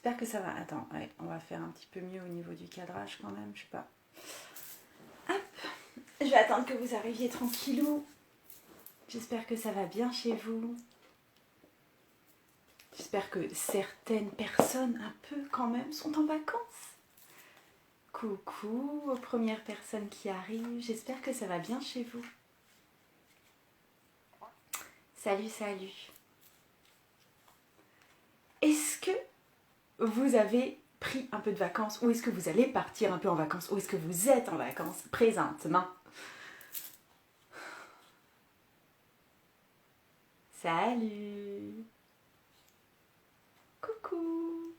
J'espère que ça va. Attends, ouais, on va faire un petit peu mieux au niveau du cadrage quand même, je sais pas. Hop, je vais attendre que vous arriviez tranquillou. J'espère que ça va bien chez vous. J'espère que certaines personnes, un peu quand même, sont en vacances. Coucou aux premières personnes qui arrivent. J'espère que ça va bien chez vous. Salut, salut. Est-ce que vous avez pris un peu de vacances ou est-ce que vous allez partir un peu en vacances ou est-ce que vous êtes en vacances présentement? Salut. Coucou.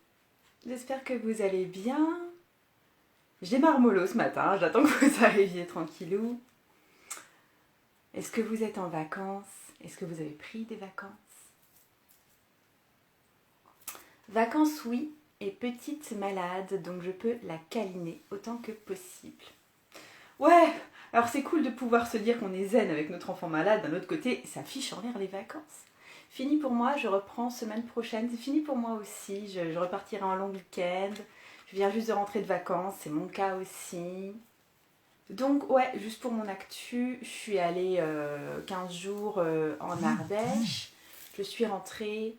J'espère que vous allez bien. J'ai marmollo ce matin, j'attends que vous arriviez tranquillou. Est-ce que vous êtes en vacances? Est-ce que vous avez pris des vacances? Vacances oui, et petite malade, donc je peux la câliner autant que possible. Ouais, alors c'est cool de pouvoir se dire qu'on est zen avec notre enfant malade, d'un autre côté, ça fiche en l'air les vacances. Fini pour moi, je reprends semaine prochaine, c'est fini pour moi aussi, je repartirai en long week-end. Je viens juste de rentrer de vacances, c'est mon cas aussi. Donc ouais, juste pour mon actu, je suis allée 15 jours en Ardèche. Je suis rentrée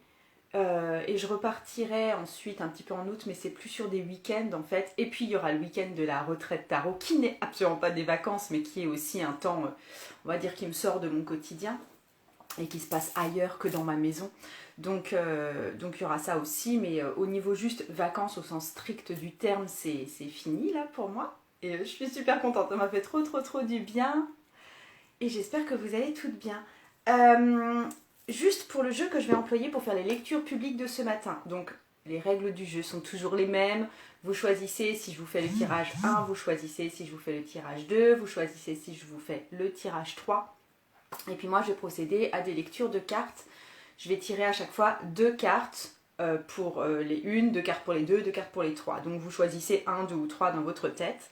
et je repartirai ensuite un petit peu en août, mais c'est plus sur des week-ends en fait. Et puis il y aura le week-end de la retraite tarot, qui n'est absolument pas des vacances, mais qui est aussi un temps, on va dire, qui me sort de mon quotidien et qui se passe ailleurs que dans ma maison. Donc il y aura ça aussi, mais au niveau juste vacances au sens strict du terme, c'est fini là pour moi. Et je suis super contente, ça m'a fait trop du bien. Et j'espère que vous allez toutes bien. Juste pour le jeu que je vais employer pour faire les lectures publiques de ce matin. Donc les règles du jeu sont toujours les mêmes. Vous choisissez si je vous fais le tirage 1, vous choisissez si je vous fais le tirage 2, vous choisissez si je vous fais le tirage 3. Et puis moi je vais procéder à des lectures de cartes. Je vais tirer à chaque fois 2 cartes pour les 1, 2 cartes pour les 2, 2 cartes pour les 3. Donc vous choisissez 1, 2 ou 3 dans votre tête.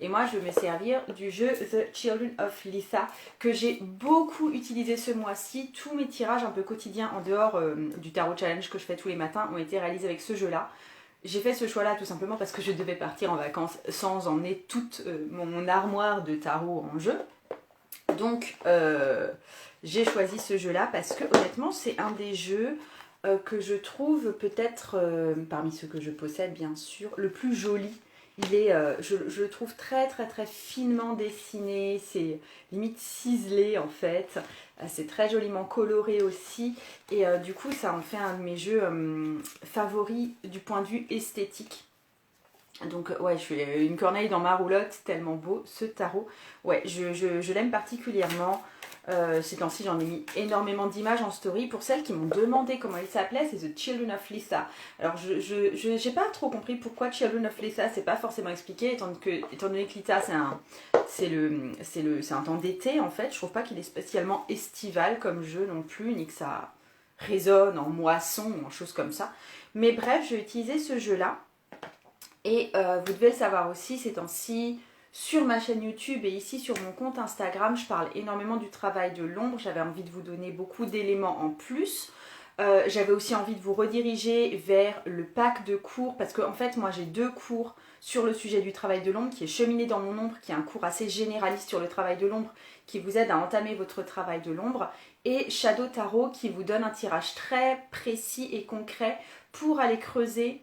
Et moi je vais me servir du jeu The Children of Litha que j'ai beaucoup utilisé ce mois-ci. Tous mes tirages un peu quotidiens en dehors du Tarot Challenge que je fais tous les matins ont été réalisés avec ce jeu-là. J'ai fait ce choix-là tout simplement parce que je devais partir en vacances sans emmener toute mon armoire de tarot en jeu. Donc j'ai choisi ce jeu-là parce que honnêtement c'est un des jeux que je trouve peut-être, parmi ceux que je possède bien sûr, le plus joli. Il est, je le trouve très finement dessiné, c'est limite ciselé en fait, c'est très joliment coloré aussi et du coup ça en fait un de mes jeux favoris du point de vue esthétique. Donc ouais, je suis une corneille dans ma roulotte, tellement beau ce tarot. Ouais, je l'aime particulièrement. Ces temps-ci, j'en ai mis énormément d'images en story. Pour celles qui m'ont demandé comment il s'appelait, c'est The Children of Litha. Alors, je n'ai pas trop compris pourquoi Children of Litha, c'est pas forcément expliqué, étant donné que Litha, c'est un temps d'été, en fait. Je trouve pas qu'il est spécialement estival comme jeu non plus, ni que ça résonne en moisson ou en choses comme ça. Mais bref, je vais utiliser ce jeu-là. Et vous devez le savoir aussi, ces temps-ci, sur ma chaîne YouTube et ici sur mon compte Instagram, je parle énormément du travail de l'ombre. J'avais envie de vous donner beaucoup d'éléments en plus. J'avais aussi envie de vous rediriger vers le pack de cours parce qu'en fait, moi j'ai 2 cours sur le sujet du travail de l'ombre qui est Cheminer dans mon ombre, qui est un cours assez généraliste sur le travail de l'ombre qui vous aide à entamer votre travail de l'ombre, et Shadow Tarot qui vous donne un tirage très précis et concret pour aller creuser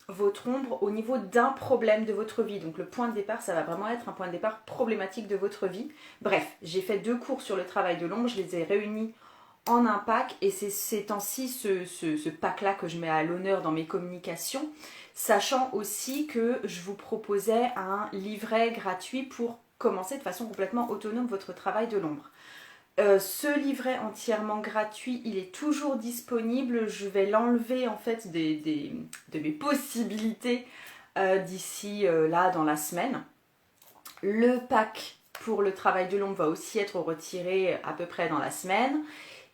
votre ombre au niveau d'un problème de votre vie. Donc le point de départ, ça va vraiment être un point de départ problématique de votre vie. Bref, j'ai fait 2 cours sur le travail de l'ombre, je les ai réunis en un pack et c'est ces temps-ci ce pack-là que je mets à l'honneur dans mes communications, sachant aussi que je vous proposais un livret gratuit pour commencer de façon complètement autonome votre travail de l'ombre. Ce livret entièrement gratuit, il est toujours disponible. Je vais l'enlever en fait de mes possibilités d'ici là dans la semaine. Le pack pour le travail de l'ombre va aussi être retiré à peu près dans la semaine.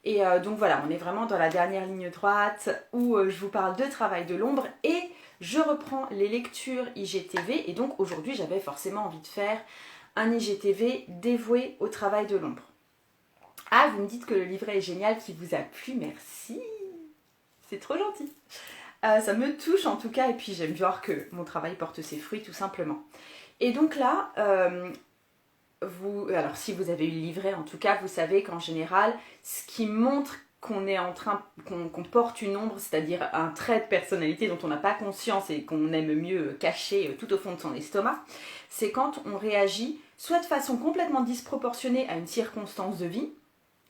Et donc voilà, on est vraiment dans la dernière ligne droite où je vous parle de travail de l'ombre et je reprends les lectures IGTV. Et donc aujourd'hui, j'avais forcément envie de faire un IGTV dévoué au travail de l'ombre. Ah, vous me dites que le livret est génial, qu'il vous a plu, merci. C'est trop gentil. Ça me touche en tout cas, et puis j'aime voir que mon travail porte ses fruits tout simplement. Et donc là, alors si vous avez eu le livret en tout cas, vous savez qu'en général, ce qui montre qu'on est en train, qu'on porte une ombre, c'est-à-dire un trait de personnalité dont on n'a pas conscience et qu'on aime mieux cacher tout au fond de son estomac, c'est quand on réagit soit de façon complètement disproportionnée à une circonstance de vie,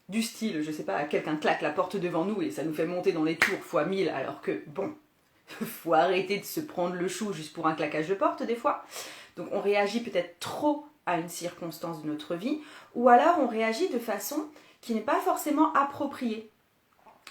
du style, je sais pas, quelqu'un claque la porte devant nous et ça nous fait monter dans les tours fois 1000, alors que bon, faut arrêter de se prendre le chou juste pour un claquage de porte des fois. Donc on réagit peut-être trop à une circonstance de notre vie, ou alors on réagit de façon qui n'est pas forcément appropriée.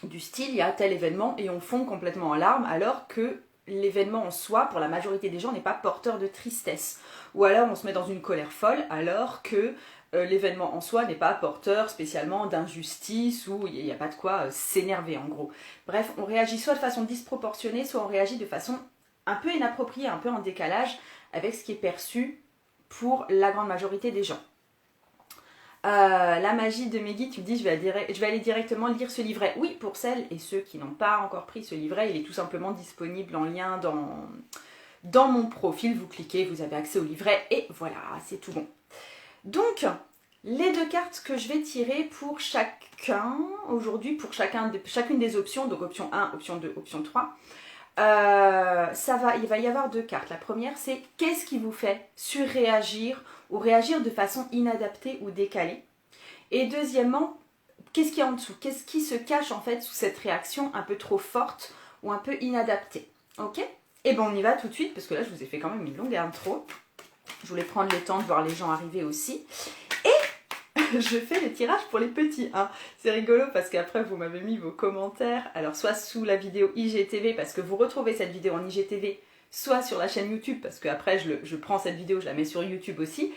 Du style, il y a tel événement et on fond complètement en larmes alors que l'événement en soi, pour la majorité des gens, n'est pas porteur de tristesse. Ou alors on se met dans une colère folle alors que l'événement en soi n'est pas porteur spécialement d'injustice ou il n'y a pas de quoi s'énerver en gros. Bref, on réagit soit de façon disproportionnée, soit on réagit de façon un peu inappropriée, un peu en décalage avec ce qui est perçu pour la grande majorité des gens. La magie de Meggy, tu me dis je vais aller directement lire ce livret. Oui, pour celles et ceux qui n'ont pas encore pris ce livret, il est tout simplement disponible en lien dans mon profil. Vous cliquez, vous avez accès au livret et voilà, c'est tout bon. Donc, les 2 cartes que je vais tirer pour chacun, aujourd'hui, pour chacune des options, donc option 1, option 2, option 3, il va y avoir 2 cartes. La première, c'est qu'est-ce qui vous fait surréagir ou réagir de façon inadaptée ou décalée. Et deuxièmement, qu'est-ce qu'il y a en dessous? Qu'est-ce qui se cache en fait sous cette réaction un peu trop forte ou un peu inadaptée? Ok? Et ben on y va tout de suite parce que là je vous ai fait quand même une longue intro. Je voulais prendre le temps de voir les gens arriver aussi. Et je fais le tirage pour les petits 1. C'est rigolo parce qu'après vous m'avez mis vos commentaires. Alors soit sous la vidéo IGTV parce que vous retrouvez cette vidéo en IGTV, soit sur la chaîne YouTube parce qu'après je prends cette vidéo, je la mets sur YouTube aussi.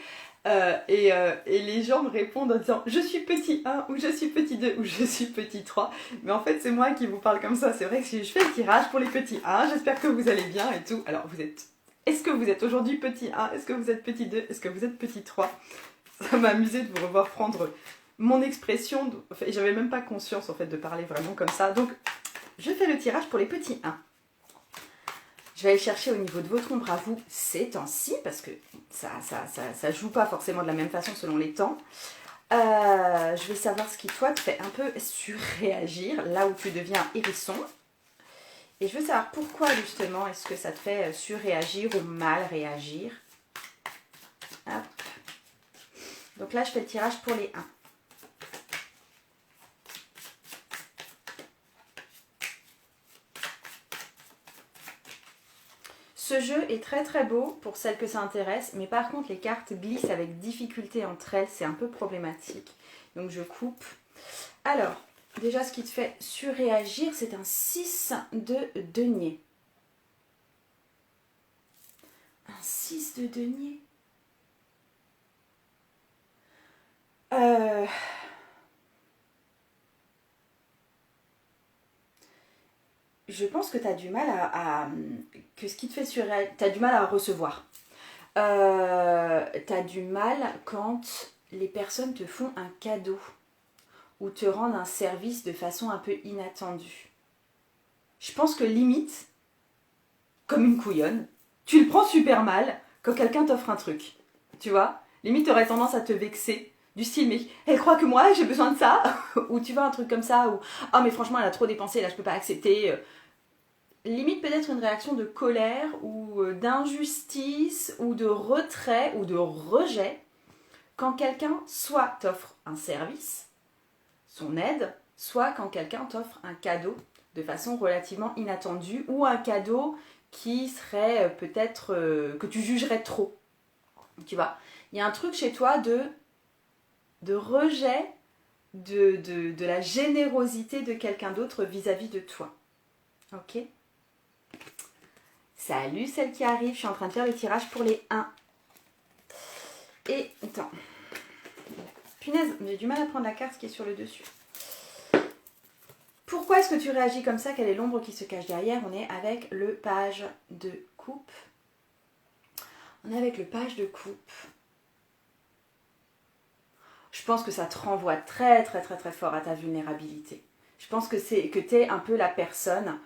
Et les gens me répondent en disant je suis petit 1 ou je suis petit 2 ou je suis petit 3. Mais en fait c'est moi qui vous parle comme ça. C'est vrai que je fais le tirage pour les petits 1. J'espère que vous allez bien et tout. Alors est-ce que vous êtes aujourd'hui petit 1? Est-ce que vous êtes petit 2? Est-ce que vous êtes petit 3? Ça m'a amusé de vous revoir prendre mon expression. Enfin, j'avais même pas conscience en fait de parler vraiment comme ça. Donc je fais le tirage pour les petits 1. Je vais aller chercher au niveau de votre ombre à vous ces temps-ci, parce que ça joue pas forcément de la même façon selon les temps. Je vais savoir ce qui, toi, te fait un peu surréagir, là où tu deviens hérisson. Et je veux savoir pourquoi, justement, est-ce que ça te fait surréagir ou mal réagir. Hop. Donc là, je fais le tirage pour les 1. Ce jeu est très très beau pour celles que ça intéresse, mais par contre les cartes glissent avec difficulté entre elles, c'est un peu problématique. Donc je coupe. Alors, déjà ce qui te fait surréagir, c'est un 6 de denier. Un 6 de denier. Je pense que tu as du mal que ce qui te fait surréagir, tu as du mal à recevoir. Tu as du mal quand les personnes te font un cadeau ou te rendent un service de façon un peu inattendue. Je pense que limite, comme une couillonne, tu le prends super mal quand quelqu'un t'offre un truc. Tu vois? Limite, tu aurais tendance à te vexer. Du style, mais elle croit que moi j'ai besoin de ça. Ou tu vois, un truc comme ça, ou ah, mais franchement, elle a trop dépensé, là je peux pas accepter. Limite peut-être une réaction de colère ou d'injustice ou de retrait ou de rejet quand quelqu'un soit t'offre un service, son aide, soit quand quelqu'un t'offre un cadeau de façon relativement inattendue ou un cadeau qui serait peut-être que tu jugerais trop. Tu vois, il y a un truc chez toi de rejet de la générosité de quelqu'un d'autre vis-à-vis de toi. Ok ? Salut celle qui arrive, je suis en train de faire le tirage pour les 1. Et, attends. Punaise, j'ai du mal à prendre la carte qui est sur le dessus. Pourquoi est-ce que tu réagis comme ça? Quelle est l'ombre qui se cache derrière? On est avec le page de coupe. On est avec le page de coupe. Je pense que ça te renvoie très très très très fort à ta vulnérabilité. Je pense que tu es un peu la personne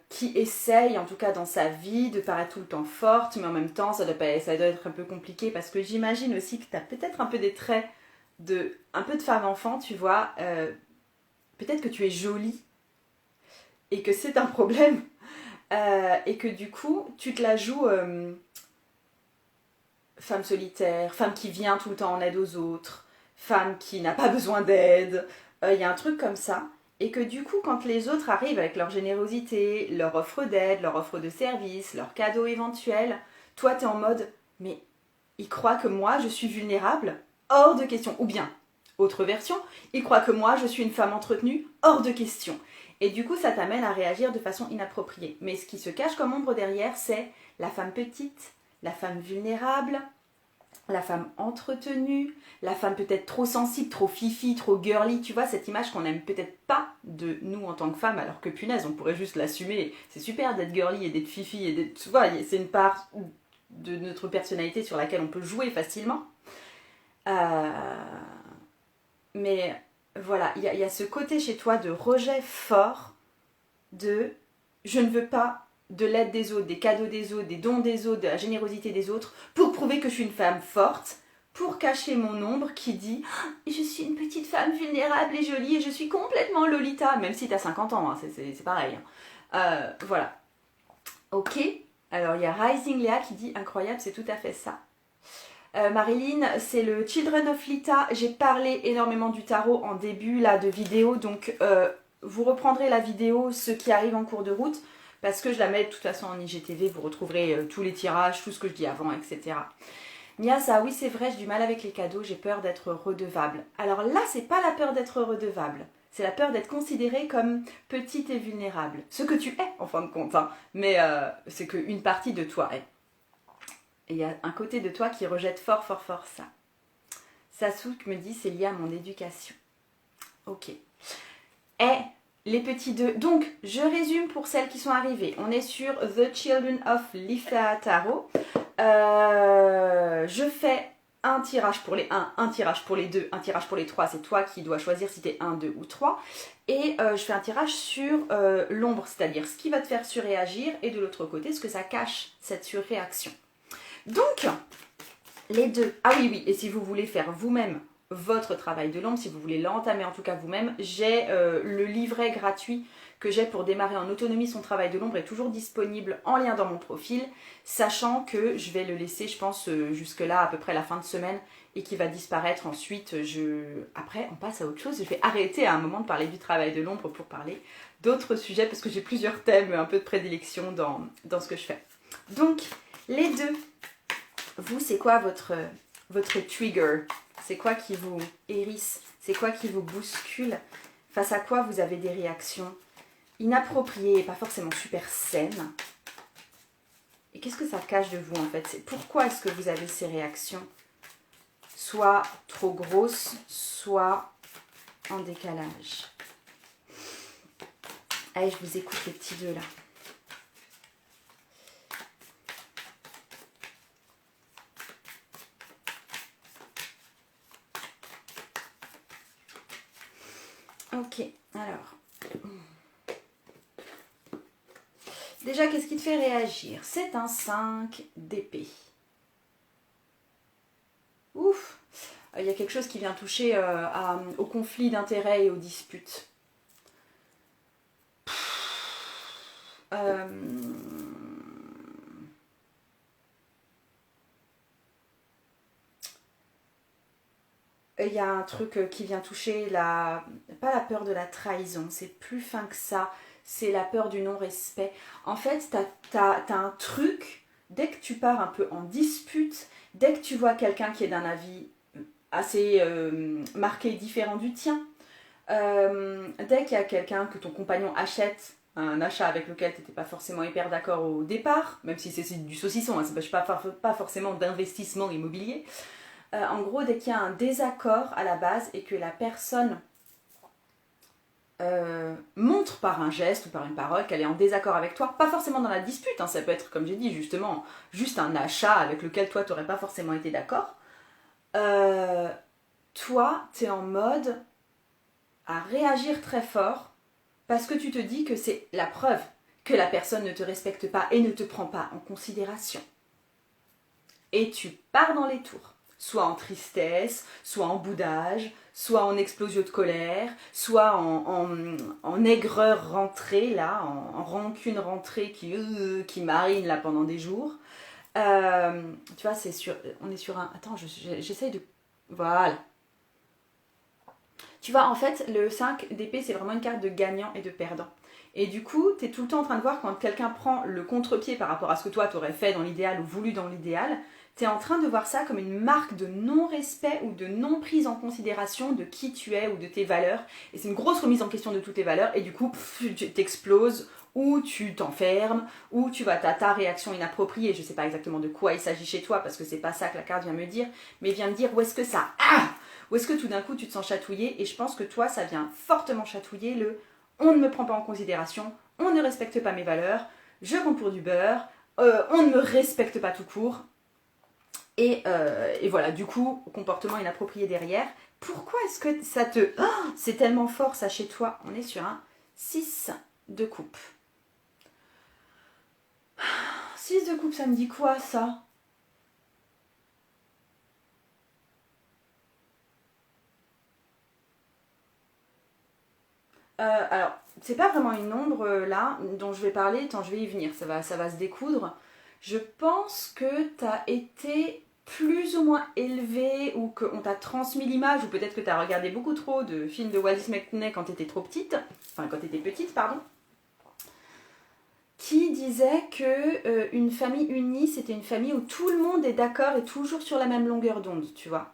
qui essaye, en tout cas dans sa vie, de paraître tout le temps forte, mais en même temps, ça doit être un peu compliqué parce que j'imagine aussi que tu as peut-être un peu des traits un peu de femme enfant, tu vois. Peut-être que tu es jolie et que c'est un problème et que du coup, tu te la joues femme solitaire, femme qui vient tout le temps en aide aux autres, femme qui n'a pas besoin d'aide. Il y a un truc comme ça. Et que du coup, quand les autres arrivent avec leur générosité, leur offre d'aide, leur offre de service, leur cadeau éventuel, toi, t'es en mode, mais ils croient que moi, je suis vulnérable? Hors de question. Ou bien, autre version, ils croient que moi, je suis une femme entretenue? Hors de question. Et du coup, ça t'amène à réagir de façon inappropriée. Mais ce qui se cache comme ombre derrière, c'est la femme petite, la femme vulnérable, la femme entretenue, la femme peut-être trop sensible, trop fifi, trop girly, tu vois, cette image qu'on n'aime peut-être pas de nous en tant que femmes, alors que punaise, on pourrait juste l'assumer. C'est super d'être girly et d'être fifi, et d'être, tu vois, c'est une part de notre personnalité sur laquelle on peut jouer facilement. Mais voilà, il y a ce côté chez toi de rejet fort de je ne veux pas de l'aide des autres, des cadeaux des autres, des dons des autres, de la générosité des autres, pour prouver que je suis une femme forte, pour cacher mon ombre qui dit je suis une petite femme vulnérable et jolie et je suis complètement Lolita, même si t'as 50 ans, hein, c'est pareil. Voilà. Ok, alors il y a Rising Léa qui dit incroyable, c'est tout à fait ça. Marilyn, c'est le Children of Lita. J'ai parlé énormément du tarot en début là, de vidéo, donc vous reprendrez la vidéo, ce qui arrive en cours de route, parce que je la mets de toute façon en IGTV, vous retrouverez tous les tirages, tout ce que je dis avant, etc. Miasa, oui c'est vrai, j'ai du mal avec les cadeaux, j'ai peur d'être redevable. Alors là, c'est pas la peur d'être redevable, c'est la peur d'être considérée comme petite et vulnérable. Ce que tu es, en fin de compte, hein. Mais c'est qu'une partie de toi est. Et il y a un côté de toi qui rejette fort, fort, fort ça. Sasuke me dit c'est lié à mon éducation. Ok. Et les petits deux. Donc, je résume pour celles qui sont arrivées. On est sur The Children of Lita Tarot. Je fais un tirage pour les 1, un tirage pour les 2, un tirage pour les 3. C'est toi qui dois choisir si t'es 1, 2 ou 3. Et je fais un tirage sur l'ombre, c'est-à-dire ce qui va te faire surréagir et de l'autre côté, ce que ça cache, cette surréaction. Donc, les deux. Ah oui, oui, et si vous voulez faire vous-même votre travail de l'ombre, si vous voulez l'entamer en tout cas vous-même, j'ai le livret gratuit que j'ai pour démarrer en autonomie son travail de l'ombre est toujours disponible en lien dans mon profil, sachant que je vais le laisser, je pense, jusque-là à peu près la fin de semaine et qui va disparaître ensuite. Après, on passe à autre chose. Je vais arrêter à un moment de parler du travail de l'ombre pour parler d'autres sujets parce que j'ai plusieurs thèmes, un peu de prédilection dans ce que je fais. Donc, les deux. Vous, c'est quoi votre trigger? C'est quoi qui vous hérisse? C'est quoi qui vous bouscule? Face à quoi vous avez des réactions inappropriées et pas forcément super saines? Et qu'est-ce que ça cache de vous en fait? Pourquoi est-ce que vous avez ces réactions? Soit trop grosses, soit en décalage. Allez, je vous écoute les petits deux là. Ok, alors. Déjà, qu'est-ce qui te fait réagir? C'est un 5 d'épée. Ouf! Il y a quelque chose qui vient toucher au conflit d'intérêts et aux disputes. Il y a un truc qui vient toucher pas la peur de la trahison, c'est plus fin que ça, c'est la peur du non-respect. En fait, t'as un truc, dès que tu pars un peu en dispute, dès que tu vois quelqu'un qui est d'un avis assez marqué et différent du tien, dès qu'il y a quelqu'un que ton compagnon achète, un achat avec lequel tu n'étais pas forcément hyper d'accord au départ, même si c'est du saucisson, hein, je ne parle pas forcément d'investissement immobilier. En gros, dès qu'il y a un désaccord à la base et que la personne montre par un geste ou par une parole qu'elle est en désaccord avec toi, pas forcément dans la dispute, hein, ça peut être, comme j'ai dit, justement, juste un achat avec lequel toi, tu n'aurais pas forcément été d'accord. Toi, tu es en mode à réagir très fort Parce que tu te dis que c'est la preuve que la personne ne te respecte pas et ne te prend pas en considération. Et tu pars dans les tours, soit en tristesse, soit en boudage, soit en explosion de colère, soit en aigreur rentrée, là, en rancune rentrée qui marine là pendant des jours. Tu vois, on est sur un... Attends, j'essaye de... Voilà. Tu vois, en fait, le 5 d'épée, c'est vraiment une carte de gagnant et de perdant. Et du coup, tu es tout le temps en train de voir quand quelqu'un prend le contre-pied par rapport à ce que toi, tu aurais fait dans l'idéal ou voulu dans l'idéal, tu es en train de voir ça comme une marque de non-respect ou de non-prise en considération de qui tu es ou de tes valeurs. Et c'est une grosse remise en question de toutes tes valeurs. Et du coup, tu t'exploses ou tu t'enfermes ou tu vas ta réaction inappropriée. Je ne sais pas exactement de quoi il s'agit chez toi parce que c'est pas ça que la carte vient me dire, mais vient me dire où est-ce que ça... Ou est-ce que tout d'un coup tu te sens chatouillé? Et je pense que toi, ça vient fortement chatouiller le on ne me prend pas en considération, on ne respecte pas mes valeurs, je compte pour du beurre, on ne me respecte pas tout court. Et voilà, du coup, comportement inapproprié derrière. Pourquoi est-ce que ça te... Oh, c'est tellement fort ça chez toi. On est sur un 6 de coupe. 6 de coupe, ça me dit quoi ça? Alors, c'est pas vraiment une ombre là dont je vais parler, tant je vais y venir, ça va se découdre. Je pense que tu as été plus ou moins élevé ou qu'on t'a transmis l'image, ou peut-être que tu as regardé beaucoup trop de films de Walt Disney quand tu étais trop petite, enfin quand tu étais petite, pardon, qui disait que une famille unie, c'était une famille où tout le monde est d'accord et toujours sur la même longueur d'onde, tu vois.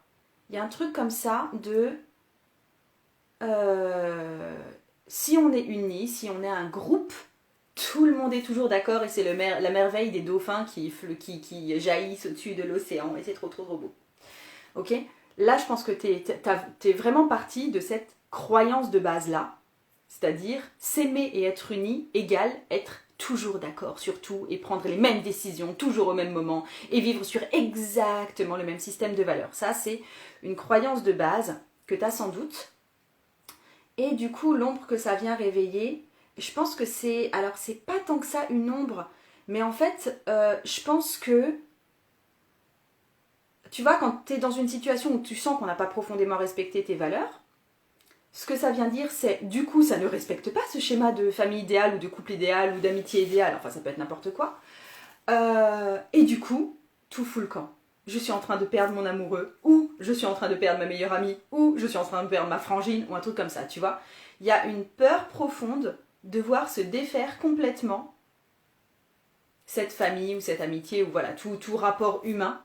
Il y a un truc comme ça de... euh, si on est unis, si on est un groupe, tout le monde est toujours d'accord et c'est la merveille des dauphins qui jaillissent au-dessus de l'océan et c'est trop trop trop beau. Ok? Là, je pense que t'es vraiment parti de cette croyance de base-là, c'est-à-dire s'aimer et être uni égale être toujours d'accord sur tout et prendre les mêmes décisions toujours au même moment et vivre sur exactement le même système de valeurs. Ça, c'est une croyance de base que tu as sans doute. Et du coup, l'ombre que ça vient réveiller, je pense que c'est... Alors, c'est pas tant que ça une ombre, mais en fait, je pense que... Tu vois, quand tu es dans une situation où tu sens qu'on n'a pas profondément respecté tes valeurs, ce que ça vient dire, c'est du coup, ça ne respecte pas ce schéma de famille idéale ou de couple idéal ou d'amitié idéale, enfin, ça peut être n'importe quoi. Et du coup, tout fout le camp. Je suis en train de perdre mon amoureux, ou je suis en train de perdre ma meilleure amie, ou je suis en train de perdre ma frangine, ou un truc comme ça, tu vois. Il y a une peur profonde de voir se défaire complètement cette famille ou cette amitié, ou voilà, tout rapport humain.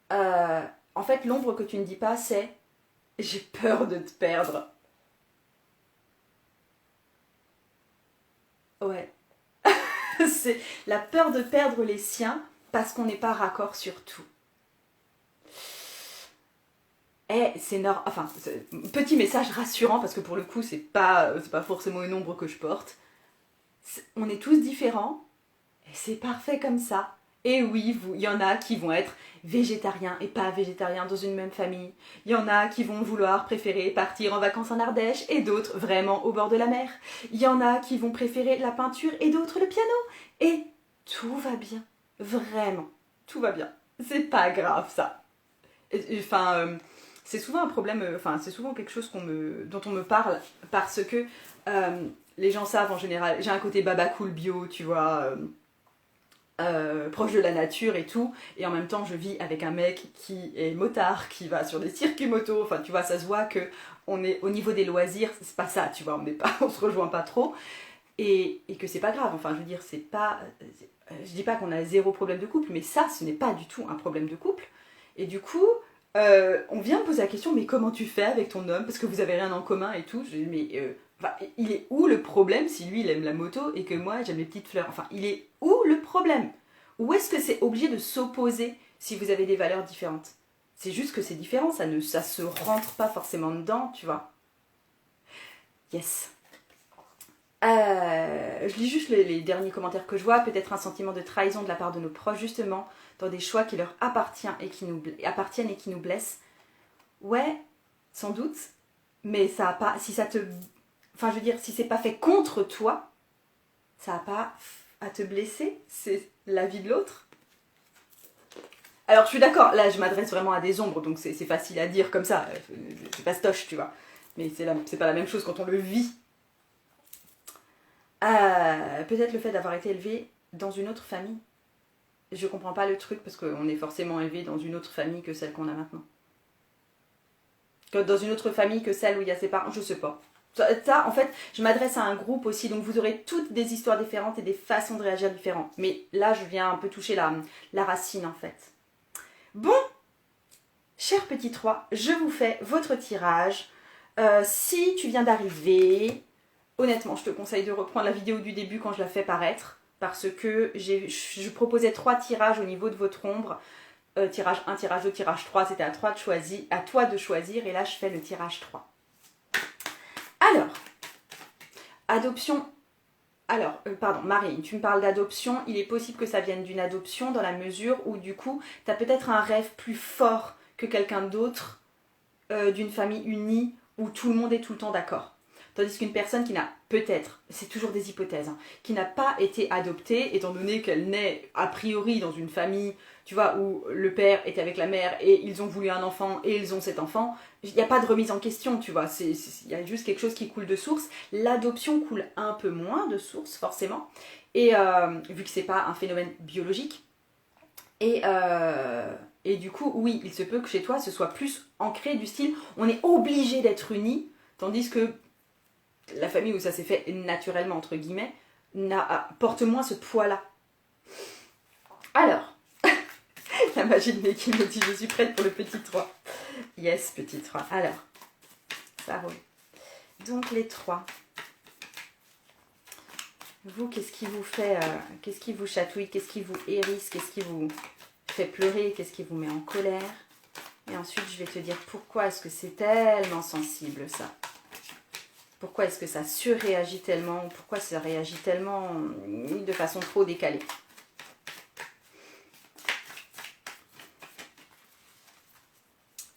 En fait, l'ombre que tu ne dis pas, c'est j'ai peur de te perdre. Ouais. C'est la peur de perdre les siens parce qu'on n'est pas raccord sur tout. C'est normal. Enfin, petit message rassurant parce que pour le coup, c'est pas forcément une ombre que je porte. On est tous différents et c'est parfait comme ça. Et oui, il y en a qui vont être végétariens et pas végétariens dans une même famille. Il y en a qui vont vouloir préférer partir en vacances en Ardèche et d'autres vraiment au bord de la mer. Il y en a qui vont préférer la peinture et d'autres le piano. Et tout va bien. Vraiment, tout va bien. C'est pas grave ça. Enfin, c'est souvent un problème, enfin, c'est souvent quelque chose dont on me parle parce que les gens savent en général, j'ai un côté baba cool bio, tu vois, proche de la nature et tout, et en même temps je vis avec un mec qui est motard, qui va sur des circuits moto, enfin tu vois, ça se voit que on est au niveau des loisirs, c'est pas ça, tu vois, on se rejoint pas trop, et que c'est pas grave, enfin je veux dire, c'est pas, je dis pas qu'on a zéro problème de couple, mais ça, ce n'est pas du tout un problème de couple, et du coup, on vient me poser la question, mais comment tu fais avec ton homme, parce que vous avez rien en commun et tout, je dis, mais enfin, il est où le problème si lui il aime la moto et que moi j'aime les petites fleurs? Enfin, il est où le problème? Où est-ce que c'est obligé de s'opposer si vous avez des valeurs différentes? C'est juste que c'est différent, ça se rentre pas forcément dedans, tu vois. Yes. Je lis juste les derniers commentaires que je vois. Peut-être un sentiment de trahison de la part de nos proches, justement, dans des choix qui leur appartiennent et qui nous blessent. Ouais, sans doute, mais ça a pas. Si ça te enfin je veux dire, si c'est pas fait contre toi, ça n'a pas à te blesser, c'est la vie de l'autre. Alors je suis d'accord, là je m'adresse vraiment à des ombres, donc c'est facile à dire comme ça, c'est fastoche, tu vois. Mais c'est pas la même chose quand on le vit. Peut-être le fait d'avoir été élevé dans une autre famille. Je comprends pas le truc parce qu'on est forcément élevé dans une autre famille que celle qu'on a maintenant. Dans une autre famille que celle où il y a ses parents, je sais pas. Ça, en fait, je m'adresse à un groupe aussi, donc vous aurez toutes des histoires différentes et des façons de réagir différentes. Mais là, je viens un peu toucher la racine en fait. Bon, cher petit 3, je vous fais votre tirage. Si tu viens d'arriver, honnêtement, je te conseille de reprendre la vidéo du début quand je la fais paraître. Parce que je proposais 3 tirages au niveau de votre ombre. Tirage 1, tirage 2, tirage 3, c'était à toi de choisir. Et là, je fais le tirage 3. Alors, adoption. Alors, pardon, Marine, tu me parles d'adoption. Il est possible que ça vienne d'une adoption dans la mesure où, du coup, tu as peut-être un rêve plus fort que quelqu'un d'autre d'une famille unie où tout le monde est tout le temps d'accord. Tandis qu'une personne qui n'a peut-être, c'est toujours des hypothèses, hein, qui n'a pas été adoptée, étant donné qu'elle naît a priori dans une famille, tu vois, où le père était avec la mère et ils ont voulu un enfant et ils ont cet enfant, il n'y a pas de remise en question, tu vois, il y a juste quelque chose qui coule de source. L'adoption coule un peu moins de source, forcément, et vu que c'est pas un phénomène biologique. Et du coup, oui, il se peut que chez toi, ce soit plus ancré du style, on est obligé d'être unis, tandis que la famille où ça s'est fait naturellement, entre guillemets, porte moins ce poids-là. Alors, la magie de Neki me dit, je suis prête pour le petit 3. Yes, petit 3. Alors, ça roule. Donc les 3. Vous, qu'est-ce qui vous fait, qu'est-ce qui vous chatouille, qu'est-ce qui vous hérisse, qu'est-ce qui vous fait pleurer, qu'est-ce qui vous met en colère. Et ensuite, je vais te dire pourquoi est-ce que c'est tellement sensible, ça. Pourquoi est-ce que ça surréagit tellement? Pourquoi ça réagit tellement de façon trop décalée?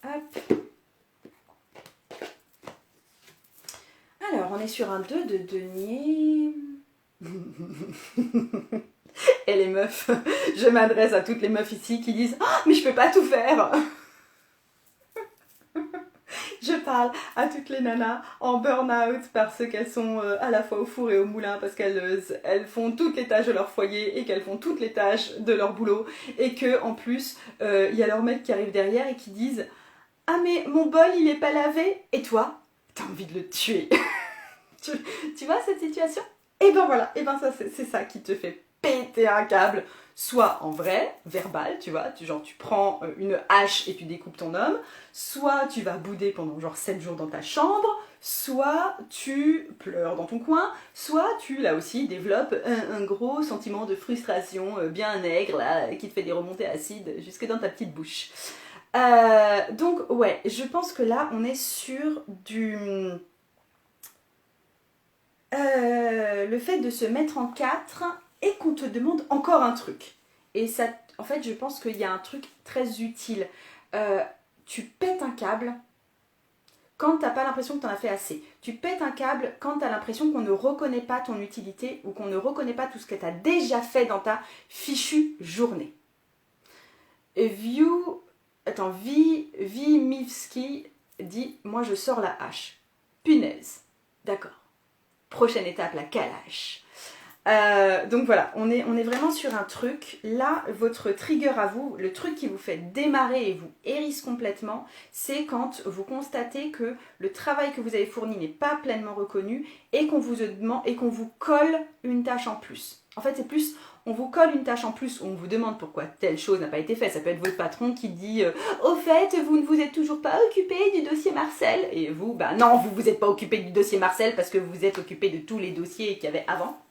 Hop. Alors, on est sur un 2 de denier. Et les meufs, je m'adresse à toutes les meufs ici qui disent « Oh, mais je peux pas tout faire !» Je parle à toutes les nanas en burn-out parce qu'elles sont à la fois au four et au moulin, parce qu'elles font toutes les tâches de leur foyer et qu'elles font toutes les tâches de leur boulot. Et qu'en plus, il y a leurs mecs qui arrivent derrière et qui disent « Ah mais mon bol il est pas lavé !» Et toi, t'as envie de le tuer. tu vois cette situation? Et ben voilà, et ben ça c'est ça qui te fait péter un câble, soit en vrai, verbal, tu vois, genre tu prends une hache et tu découpes ton homme, soit tu vas bouder pendant genre 7 jours dans ta chambre, soit tu pleures dans ton coin, soit tu, là aussi, développes un gros sentiment de frustration bien aigre, là, qui te fait des remontées acides jusque dans ta petite bouche. Donc, ouais, je pense que là, on est sur du... le fait de se mettre en 4 et qu'on te demande encore un truc. Et ça, en fait, je pense qu'il y a un truc très utile. Tu pètes un câble quand t'as pas l'impression que t'en as fait assez. Tu pètes un câble quand t'as l'impression qu'on ne reconnaît pas ton utilité ou qu'on ne reconnaît pas tout ce que t'as déjà fait dans ta fichue journée. Vimivski dit « Moi, je sors la hache. » Punaise. D'accord. Prochaine étape, la calache. Donc voilà, on est vraiment sur un truc. Là, votre trigger à vous, le truc qui vous fait démarrer et vous hérisse complètement, c'est quand vous constatez que le travail que vous avez fourni n'est pas pleinement reconnu et qu'on vous colle une tâche en plus. En fait, c'est plus, on vous colle une tâche en plus où on vous demande pourquoi telle chose n'a pas été faite. Ça peut être votre patron qui dit « Au fait, vous ne vous êtes toujours pas occupé du dossier Marcel ?» Et vous, bah non, vous vous êtes pas occupé du dossier Marcel parce que vous vous êtes occupé de tous les dossiers qu'il y avait avant.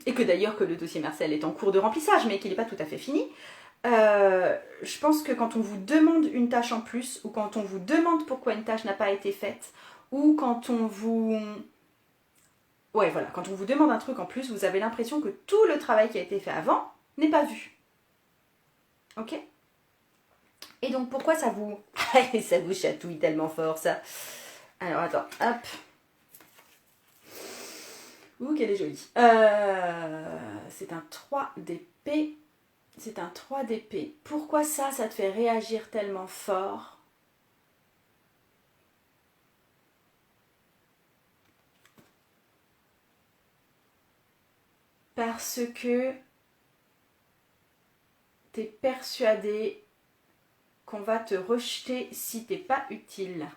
Et que d'ailleurs que le dossier Marcel est en cours de remplissage, mais qu'il n'est pas tout à fait fini. Je pense que quand on vous demande une tâche en plus, ou quand on vous demande pourquoi une tâche n'a pas été faite, ou quand on vous... Ouais, voilà, quand on vous demande un truc en plus, vous avez l'impression que tout le travail qui a été fait avant n'est pas vu. Ok? Et donc pourquoi ça vous... ça vous chatouille tellement fort, ça? Alors attends, hop. Ouh, qu'elle est jolie. C'est un 3 d'épée. C'est un 3 d'épée. Pourquoi ça te fait réagir tellement fort? Parce que tu es persuadé qu'on va te rejeter si t'es pas utile.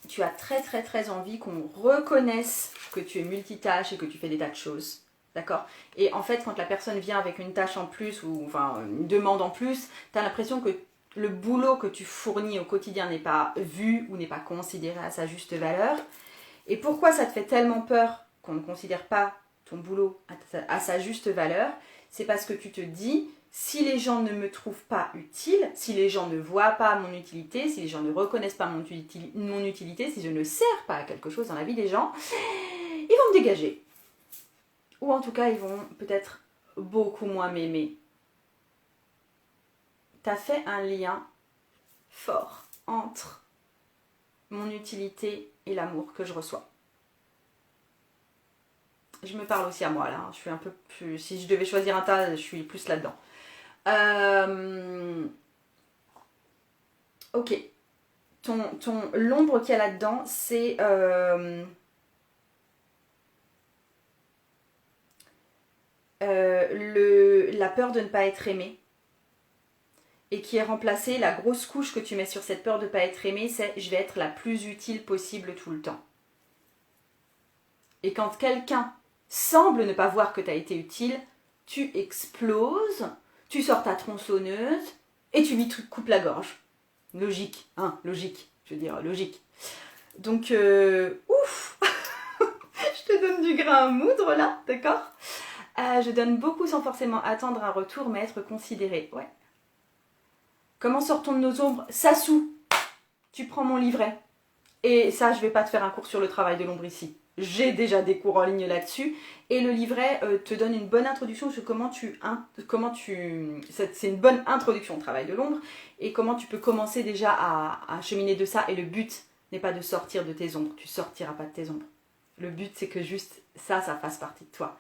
Tu as très très très envie qu'on reconnaisse que tu es multitâche et que tu fais des tas de choses. D'accord? Et en fait, quand la personne vient avec une tâche en plus ou enfin une demande en plus, tu as l'impression que le boulot que tu fournis au quotidien n'est pas vu ou n'est pas considéré à sa juste valeur. Et pourquoi ça te fait tellement peur qu'on ne considère pas ton boulot à sa juste valeur? C'est parce que tu te dis, si les gens ne me trouvent pas utile, si les gens ne voient pas mon utilité, si les gens ne reconnaissent pas mon utilité, si je ne sers pas à quelque chose dans la vie des gens, ils vont me dégager. Ou en tout cas, ils vont peut-être beaucoup moins m'aimer. Tu as fait un lien fort entre mon utilité et l'amour que je reçois. Je me parle aussi à moi là, je suis un peu plus... Si je devais choisir un tas, je suis plus là-dedans. Ok. L'ombre qu'il y a là-dedans, c'est... la peur de ne pas être aimé. Et qui est remplacée, la grosse couche que tu mets sur cette peur de ne pas être aimé, c'est je vais être la plus utile possible tout le temps. Et quand quelqu'un semble ne pas voir que tu as été utile, tu exploses, tu sors ta tronçonneuse et tu lui coupes la gorge. Logique, hein, logique, je veux dire, logique. Donc, ouf. Je te donne du grain à moudre là, d'accord? Je donne beaucoup sans forcément attendre un retour, mais être considéré, ouais. Comment sortons de nos ombres? Sassou, tu prends mon livret. Et ça, je vais pas te faire un cours sur le travail de l'ombre ici. J'ai déjà des cours en ligne là-dessus. Et le livret te donne une bonne introduction sur c'est une bonne introduction au travail de l'ombre. Et comment tu peux commencer déjà à cheminer de ça. Et le but n'est pas de sortir de tes ombres. Tu sortiras pas de tes ombres. Le but, c'est que juste ça fasse partie de toi.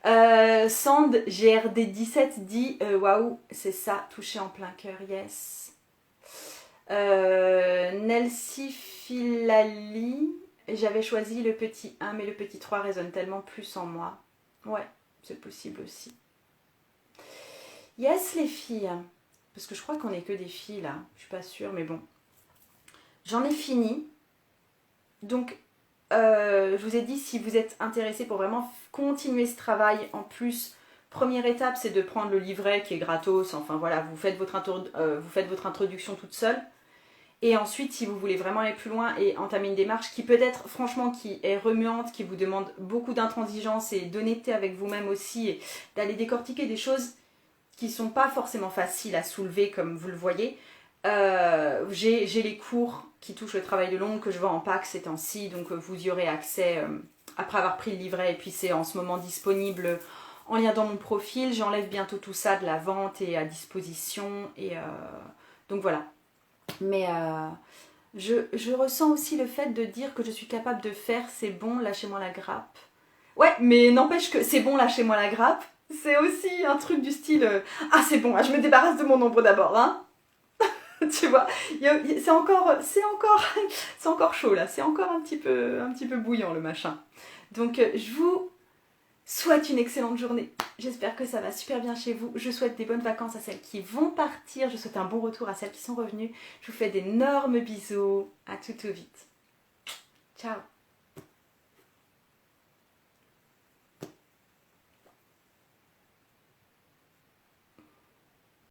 Sand GRD17 dit waouh, c'est ça, touché en plein cœur, yes. Nelsie Filali, j'avais choisi le petit 1, mais le petit 3 résonne tellement plus en moi. Ouais, c'est possible aussi. Yes, les filles. Parce que je crois qu'on n'est que des filles là. Je suis pas sûre, mais bon. J'en ai fini. Donc, je vous ai dit, si vous êtes intéressés pour vraiment continuer ce travail, en plus, première étape, c'est de prendre le livret qui est gratos. Enfin voilà, vous faites votre introduction toute seule. Et ensuite, si vous voulez vraiment aller plus loin et entamer une démarche qui peut-être, franchement, qui est remuante, qui vous demande beaucoup d'intransigeance et d'honnêteté avec vous-même aussi, et d'aller décortiquer des choses qui ne sont pas forcément faciles à soulever, comme vous le voyez, j'ai les cours qui touchent le travail de l'ombre que je vends en pack ces temps-ci, donc vous y aurez accès après avoir pris le livret, et puis c'est en ce moment disponible en lien dans mon profil. J'enlève bientôt tout ça de la vente et à disposition, et donc voilà. Mais je ressens aussi le fait de dire que je suis capable de faire c'est bon, lâchez-moi la grappe. Ouais, mais n'empêche que c'est bon, lâchez-moi la grappe, c'est aussi un truc du style ah c'est bon, je me débarrasse de mon ombre d'abord, hein. Tu vois, c'est encore chaud là, c'est encore un petit peu bouillant le machin. Donc je vous souhaite une excellente journée. J'espère que ça va super bien chez vous. Je souhaite des bonnes vacances à celles qui vont partir. Je souhaite un bon retour à celles qui sont revenues. Je vous fais d'énormes bisous. À tout vite. Ciao.